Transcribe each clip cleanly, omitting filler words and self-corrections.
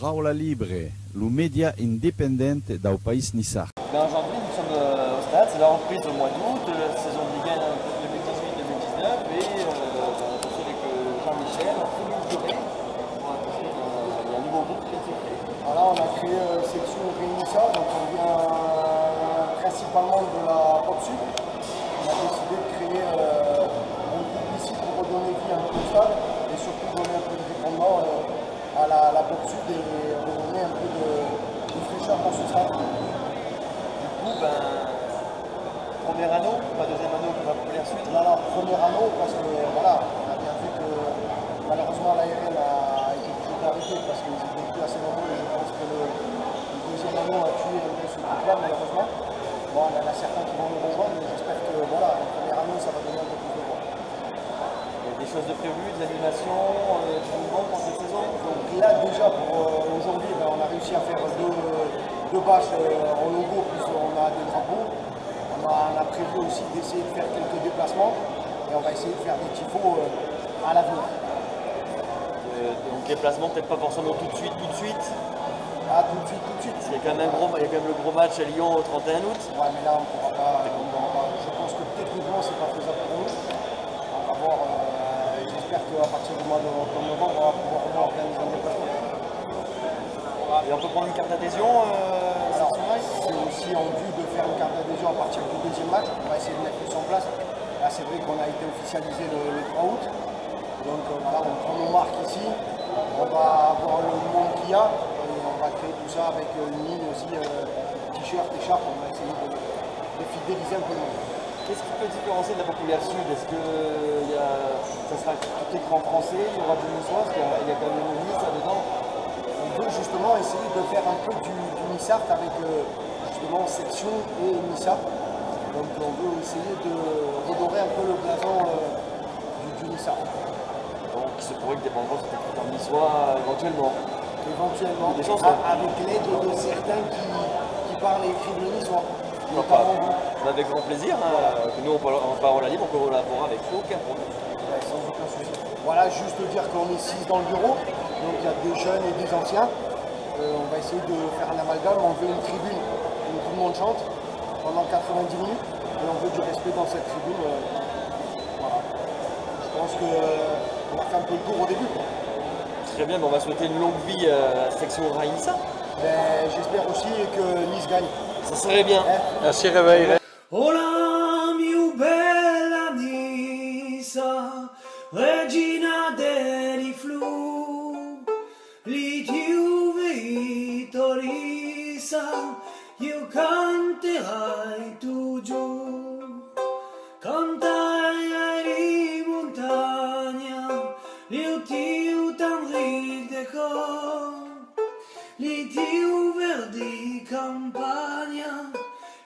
Paola Libre, le média indépendant du pays Nissar. Aujourd'hui, nous sommes au stade, c'est la reprise au mois d'août, la saison de Ligue 1 2018-2019 et on est avec Jean-Michel, en tribune dorée. Il y a un nouveau groupe qui a été créé. Voilà, on a créé une section Réunissa, donc on vient principalement de la Pop Sud. On a décidé de créer un groupe ici pour redonner vie un peu au stade et surtout donner un peu de répondant à la Pop Sud et redonner un peu de fraîcheur dans ce stade. Du coup, premier anneau, pas deuxième anneau qui va couler ensuite. Non, premier anneau parce que voilà, on a bien vu que malheureusement l'ARN a été obligé d'arrêter parce qu'ils étaient plus assez nombreux et je pense que le deuxième anneau a tué un peu ce groupe-là malheureusement. Bon, il y en a certains qui vont nous rejoindre, mais j'espère que voilà, le premier anneau ça va donner un peu plus de voix. Il y a des choses de prévues, de l'animation, du mouvement pour cette saison. Donc là déjà pour aujourd'hui, on a réussi à faire deux bâches en logo, plus on a des drapeaux. On a prévu aussi d'essayer de faire quelques déplacements et on va essayer de faire des tifos à l'avenir. Donc déplacement peut-être pas forcément tout de suite. Ah, tout de suite. Il y a quand même le gros match à Lyon au 31 août. Ouais, mais là on pourra pas. Je pense que techniquement c'est pas faisable pour nous. On va voir. J'espère qu'à partir du mois de novembre on va pouvoir organiser un déplacement. Et on peut prendre une carte d'adhésion. C'est aussi en vue de faire une carte d'adhésion à partir du deuxième match. On va essayer de mettre tout ça en place. Là, c'est vrai qu'on a été officialisé le 3 août. Donc voilà, on prend nos marques ici. On va avoir le monde qu'il y a. Et on va créer tout ça avec une ligne aussi, t-shirt, écharpe. On va essayer de fidéliser un peu le monde. Qu'est-ce qui peut différencier de la populaire sud? Est-ce que ça sera tout écran français? Il y aura du niçois? Parce qu'il y a quand même une Nice là-dedans. On veut justement essayer de faire un peu du Nissart avec justement section et Nissart. Donc on veut essayer de redorer un peu le blason du Nissart. Donc il se pourrait que des banderoles soient écrites en niçois éventuellement. Éventuellement, des chances, avec l'aide de certains qui parlent et écrivent le niçois. Avec grand plaisir, hein, que nous on parle à libre, on peut collaborer avec aucun problème. Ouais, sans aucun souci. Voilà, juste dire qu'on est 6 dans le bureau, donc il y a des jeunes et des anciens. On va essayer de faire un amalgame, on veut une tribune où tout le monde chante pendant 90 minutes et on veut du respect dans cette tribune. Voilà. Je pense qu'on a fait un peu le tour au début. Très bien, on va souhaiter une longue vie à la section Raïssa. J'espère aussi que Nice gagne. Ça serait bien. Merci, réveil. Hola, mia bella Nisa, regina dei flu, li tiu vittorisa, io canterai tu giù, cantai di montagna, li tiu tan ridecò, li tiu verdi campagna,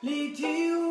li tiu